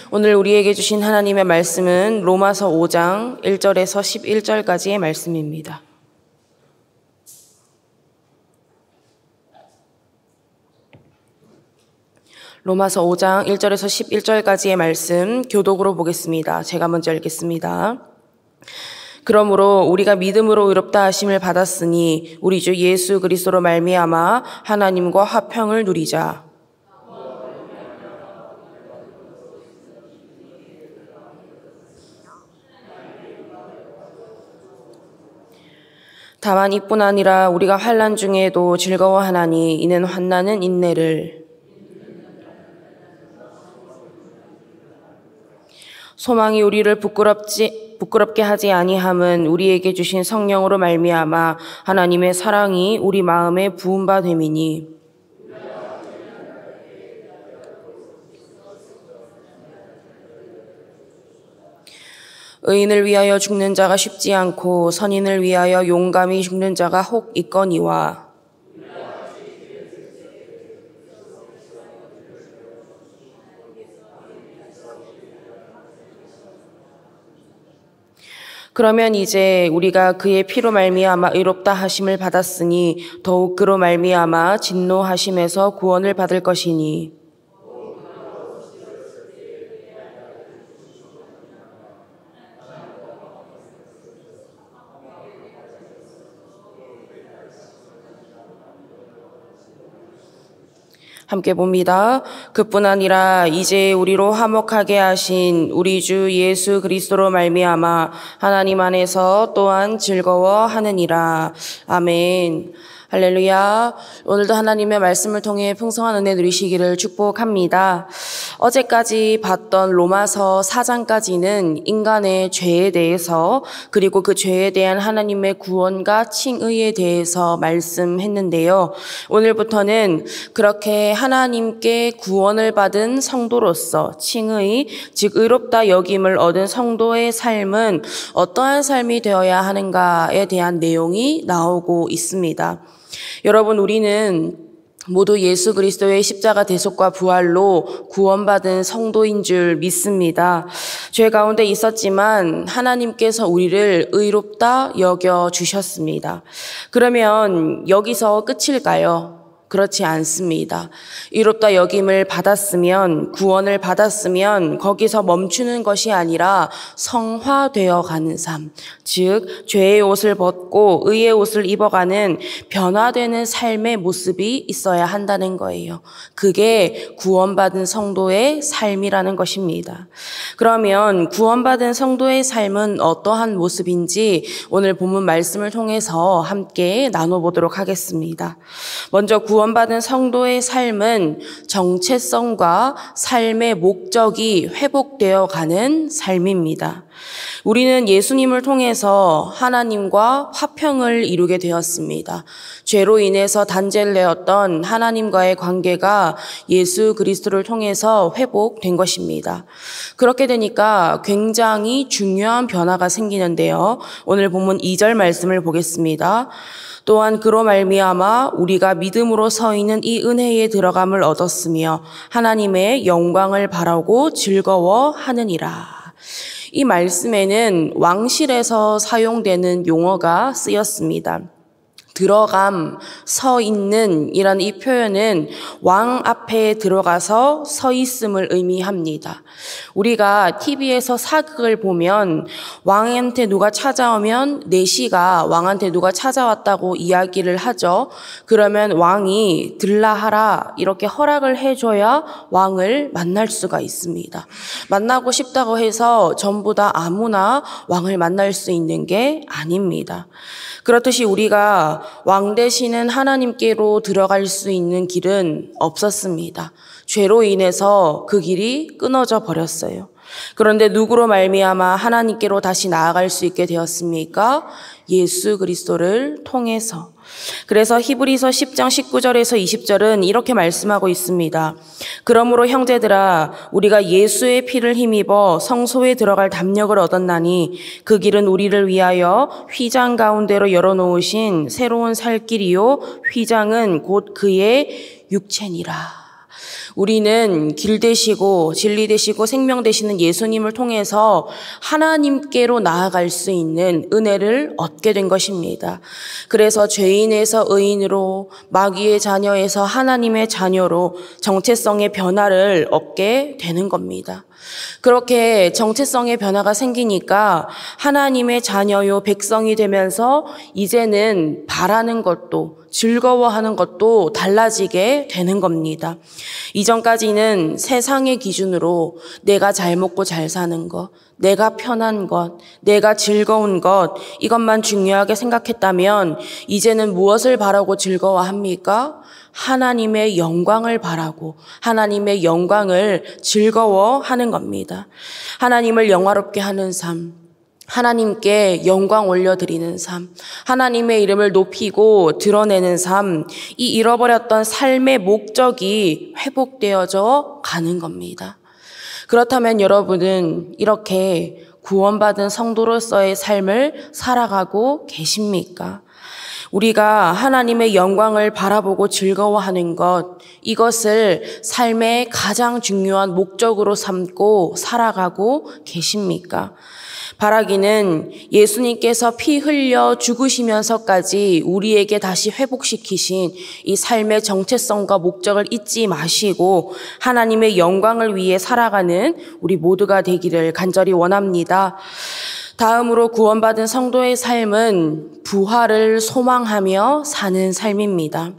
오늘 우리에게 주신 하나님의 말씀은 로마서 5장 1절에서 11절까지의 말씀입니다. 로마서 5장 1절에서 11절까지의 말씀 교독으로 보겠습니다. 제가 먼저 읽겠습니다. 그러므로 우리가 믿음으로 의롭다 하심을 받았으니 우리 주 예수 그리스도로 말미암아 하나님과 화평을 누리자. 다만 이뿐 아니라 우리가 환난 중에도 즐거워하나니 이는 환난은 인내를, 소망이 우리를 부끄럽게 하지 아니함은 우리에게 주신 성령으로 말미암아 하나님의 사랑이 우리 마음에 부은 바 됨이니, 의인을 위하여 죽는 자가 쉽지 않고 선인을 위하여 용감히 죽는 자가 혹 있거니와, 그러면 이제 우리가 그의 피로 말미암아 의롭다 하심을 받았으니 더욱 그로 말미암아 진노하심에서 구원을 받을 것이니, 함께 봅니다. 그뿐 아니라 이제 우리로 화목하게 하신 우리 주 예수 그리스도로 말미암아 하나님 안에서 또한 즐거워하느니라. 아멘. 할렐루야. 오늘도 하나님의 말씀을 통해 풍성한 은혜 누리시기를 축복합니다. 어제까지 봤던 로마서 4장까지는 인간의 죄에 대해서 그리고 그 죄에 대한 하나님의 구원과 칭의에 대해서 말씀했는데요. 오늘부터는 그렇게 하나님께 구원을 받은 성도로서 칭의, 즉 의롭다 여김을 얻은 성도의 삶은 어떠한 삶이 되어야 하는가에 대한 내용이 나오고 있습니다. 여러분, 우리는 모두 예수 그리스도의 십자가 대속과 부활로 구원받은 성도인 줄 믿습니다. 죄 가운데 있었지만 하나님께서 우리를 의롭다 여겨 주셨습니다. 그러면 여기서 끝일까요? 그렇지 않습니다. 의롭다 여김을 받았으면, 구원을 받았으면 거기서 멈추는 것이 아니라 성화되어 가는 삶, 즉 죄의 옷을 벗고 의의 옷을 입어가는 변화되는 삶의 모습이 있어야 한다는 거예요. 그게 구원받은 성도의 삶이라는 것입니다. 그러면 구원받은 성도의 삶은 어떠한 모습인지 오늘 본문 말씀을 통해서 함께 나눠보도록 하겠습니다. 먼저 구원받은 성도의 삶은 정체성과 삶의 목적이 회복되어 가는 삶입니다. 우리는 예수님을 통해서 하나님과 화평을 이루게 되었습니다. 죄로 인해서 단절되었던 하나님과의 관계가 예수 그리스도를 통해서 회복된 것입니다. 그렇게 되니까 굉장히 중요한 변화가 생기는데요. 오늘 본문 2절 말씀을 보겠습니다. 또한 그로 말미암아 우리가 믿음으로 서 있는 이 은혜에 들어감을 얻었으며 하나님의 영광을 바라고 즐거워하느니라. 이 말씀에는 왕실에서 사용되는 용어가 쓰였습니다. 들어감, 서 있는 이란 이 표현은 왕 앞에 들어가서 서 있음을 의미합니다. 우리가 TV에서 사극을 보면 왕한테 누가 찾아오면 내시가 왕한테 누가 찾아왔다고 이야기를 하죠. 그러면 왕이 들라하라 이렇게 허락을 해줘야 왕을 만날 수가 있습니다. 만나고 싶다고 해서 전부 다 아무나 왕을 만날 수 있는 게 아닙니다. 그렇듯이 우리가 왕 되시는 하나님께로 들어갈 수 있는 길은 없었습니다. 죄로 인해서 그 길이 끊어져 버렸어요. 그런데 누구로 말미암아 하나님께로 다시 나아갈 수 있게 되었습니까? 예수 그리스도를 통해서. 그래서 히브리서 10장 19절에서 20절은 이렇게 말씀하고 있습니다. 그러므로 형제들아 우리가 예수의 피를 힘입어 성소에 들어갈 담력을 얻었나니 그 길은 우리를 위하여 휘장 가운데로 열어놓으신 새로운 살 길이요 휘장은 곧 그의 육체니라. 우리는 길 되시고 진리 되시고 생명 되시는 예수님을 통해서 하나님께로 나아갈 수 있는 은혜를 얻게 된 것입니다. 그래서 죄인에서 의인으로, 마귀의 자녀에서 하나님의 자녀로 정체성의 변화를 얻게 되는 겁니다. 그렇게 정체성의 변화가 생기니까 하나님의 자녀요 백성이 되면서 이제는 바라는 것도 즐거워하는 것도 달라지게 되는 겁니다. 이전까지는 세상의 기준으로 내가 잘 먹고 잘 사는 것, 내가 편한 것, 내가 즐거운 것, 이것만 중요하게 생각했다면 이제는 무엇을 바라고 즐거워합니까? 하나님의 영광을 바라고 하나님의 영광을 즐거워하는 겁니다. 하나님을 영화롭게 하는 삶, 하나님께 영광 올려드리는 삶, 하나님의 이름을 높이고 드러내는 삶, 이 잃어버렸던 삶의 목적이 회복되어져 가는 겁니다. 그렇다면 여러분은 이렇게 구원받은 성도로서의 삶을 살아가고 계십니까? 우리가 하나님의 영광을 바라보고 즐거워하는 것, 이것을 삶의 가장 중요한 목적으로 삼고 살아가고 계십니까? 바라기는 예수님께서 피 흘려 죽으시면서까지 우리에게 다시 회복시키신 이 삶의 정체성과 목적을 잊지 마시고 하나님의 영광을 위해 살아가는 우리 모두가 되기를 간절히 원합니다. 다음으로 구원받은 성도의 삶은 부활을 소망하며 사는 삶입니다.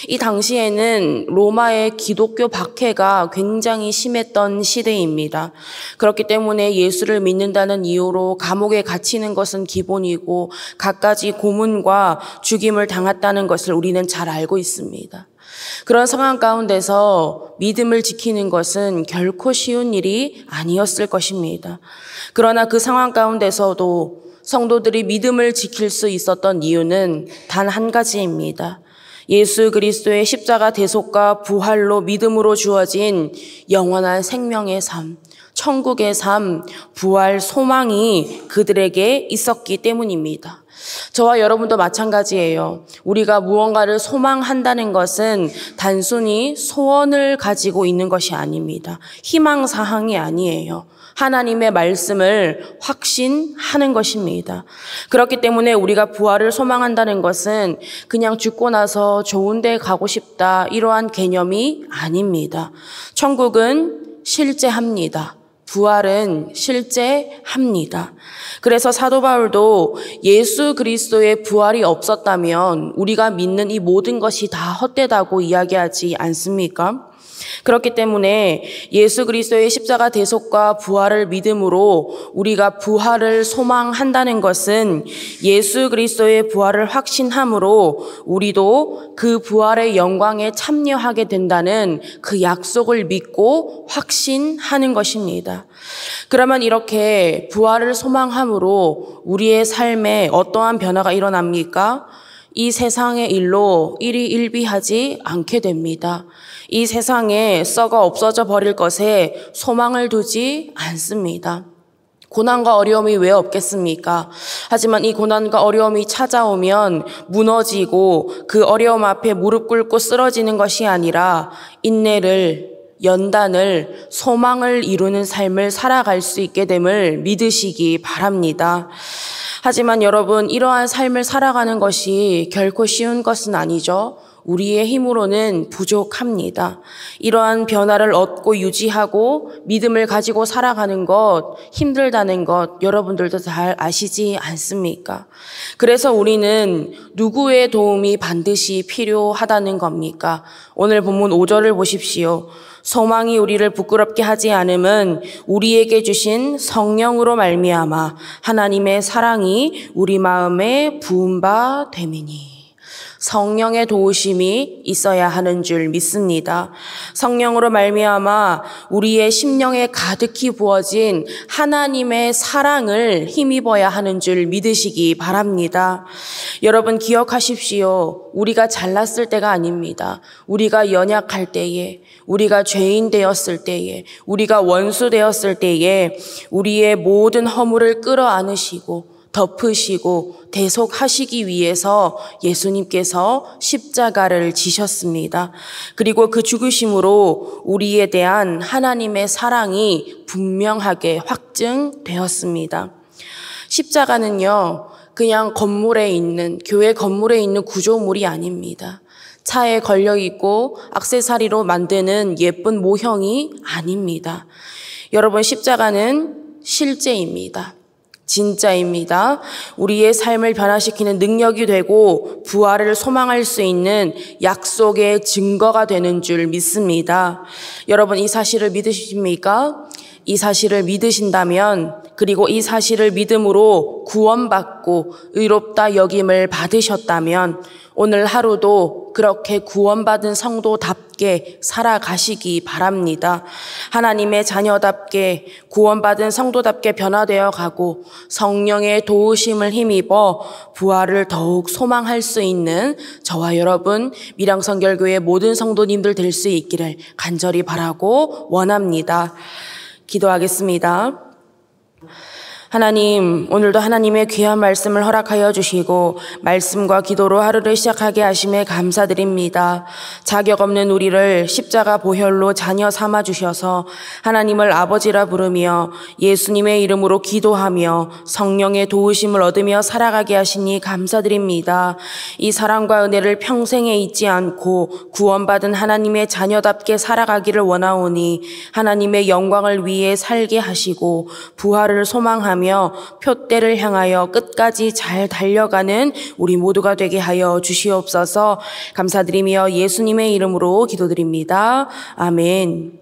이 당시에는 로마의 기독교 박해가 굉장히 심했던 시대입니다. 그렇기 때문에 예수를 믿는다는 이유로 감옥에 갇히는 것은 기본이고 갖가지 고문과 죽임을 당했다는 것을 우리는 잘 알고 있습니다. 그런 상황 가운데서 믿음을 지키는 것은 결코 쉬운 일이 아니었을 것입니다. 그러나 그 상황 가운데서도 성도들이 믿음을 지킬 수 있었던 이유는 단 한 가지입니다. 예수 그리스도의 십자가 대속과 부활로 믿음으로 주어진 영원한 생명의 삶, 천국의 삶, 부활 소망이 그들에게 있었기 때문입니다. 저와 여러분도 마찬가지예요. 우리가 무언가를 소망한다는 것은 단순히 소원을 가지고 있는 것이 아닙니다. 희망사항이 아니에요. 하나님의 말씀을 확신하는 것입니다. 그렇기 때문에 우리가 부활을 소망한다는 것은 그냥 죽고 나서 좋은 데 가고 싶다, 이러한 개념이 아닙니다. 천국은 실제합니다. 부활은 실제합니다. 그래서 사도 바울도 예수 그리스도의 부활이 없었다면 우리가 믿는 이 모든 것이 다 헛되다고 이야기하지 않습니까? 그렇기 때문에 예수 그리스도의 십자가 대속과 부활을 믿음으로 우리가 부활을 소망한다는 것은 예수 그리스도의 부활을 확신함으로 우리도 그 부활의 영광에 참여하게 된다는 그 약속을 믿고 확신하는 것입니다. 그러면 이렇게 부활을 소망함으로 우리의 삶에 어떠한 변화가 일어납니까? 이 세상의 일로 일희일비하지 않게 됩니다. 이 세상에 썩어 없어져 버릴 것에 소망을 두지 않습니다. 고난과 어려움이 왜 없겠습니까? 하지만 이 고난과 어려움이 찾아오면 무너지고 그 어려움 앞에 무릎 꿇고 쓰러지는 것이 아니라 인내를, 연단을, 소망을 이루는 삶을 살아갈 수 있게 됨을 믿으시기 바랍니다. 하지만 여러분, 이러한 삶을 살아가는 것이 결코 쉬운 것은 아니죠. 우리의 힘으로는 부족합니다. 이러한 변화를 얻고 유지하고 믿음을 가지고 살아가는 것, 힘들다는 것 여러분들도 잘 아시지 않습니까? 그래서 우리는 누구의 도움이 반드시 필요하다는 겁니까? 오늘 본문 5절을 보십시오. 소망이 우리를 부끄럽게 하지 않음은 우리에게 주신 성령으로 말미암아 하나님의 사랑이 우리 마음에 부은 바 됨이니. 성령의 도우심이 있어야 하는 줄 믿습니다. 성령으로 말미암아 우리의 심령에 가득히 부어진 하나님의 사랑을 힘입어야 하는 줄 믿으시기 바랍니다. 여러분 기억하십시오. 우리가 잘났을 때가 아닙니다. 우리가 연약할 때에, 우리가 죄인 되었을 때에, 우리가 원수 되었을 때에 우리의 모든 허물을 끌어안으시고 덮으시고 대속하시기 위해서 예수님께서 십자가를 지셨습니다. 그리고 그 죽으심으로 우리에 대한 하나님의 사랑이 분명하게 확증되었습니다. 십자가는요, 그냥 교회 건물에 있는 구조물이 아닙니다. 차에 걸려있고 액세서리로 만드는 예쁜 모형이 아닙니다. 여러분, 십자가는 실제입니다. 진짜입니다. 우리의 삶을 변화시키는 능력이 되고 부활을 소망할 수 있는 약속의 증거가 되는 줄 믿습니다. 여러분, 이 사실을 믿으십니까? 이 사실을 믿으신다면, 그리고 이 사실을 믿음으로 구원받고 의롭다 여김을 받으셨다면 오늘 하루도 그렇게 구원받은 성도답게 살아가시기 바랍니다. 하나님의 자녀답게 구원받은 성도답게 변화되어 가고 성령의 도우심을 힘입어 부활을 더욱 소망할 수 있는 저와 여러분 밀양성결교회 모든 성도님들 될 수 있기를 간절히 바라고 원합니다. 기도하겠습니다. 하나님, 오늘도 하나님의 귀한 말씀을 허락하여 주시고 말씀과 기도로 하루를 시작하게 하심에 감사드립니다. 자격 없는 우리를 십자가 보혈로 자녀 삼아 주셔서 하나님을 아버지라 부르며 예수님의 이름으로 기도하며 성령의 도우심을 얻으며 살아가게 하시니 감사드립니다. 이 사랑과 은혜를 평생에 잊지 않고 구원받은 하나님의 자녀답게 살아가기를 원하오니 하나님의 영광을 위해 살게 하시고 부활을 소망하며 표대를 향하여 끝까지 잘 달려가는 우리 모두가 되게 하여 주시옵소서. 감사드리며 예수님의 이름으로 기도드립니다. 아멘.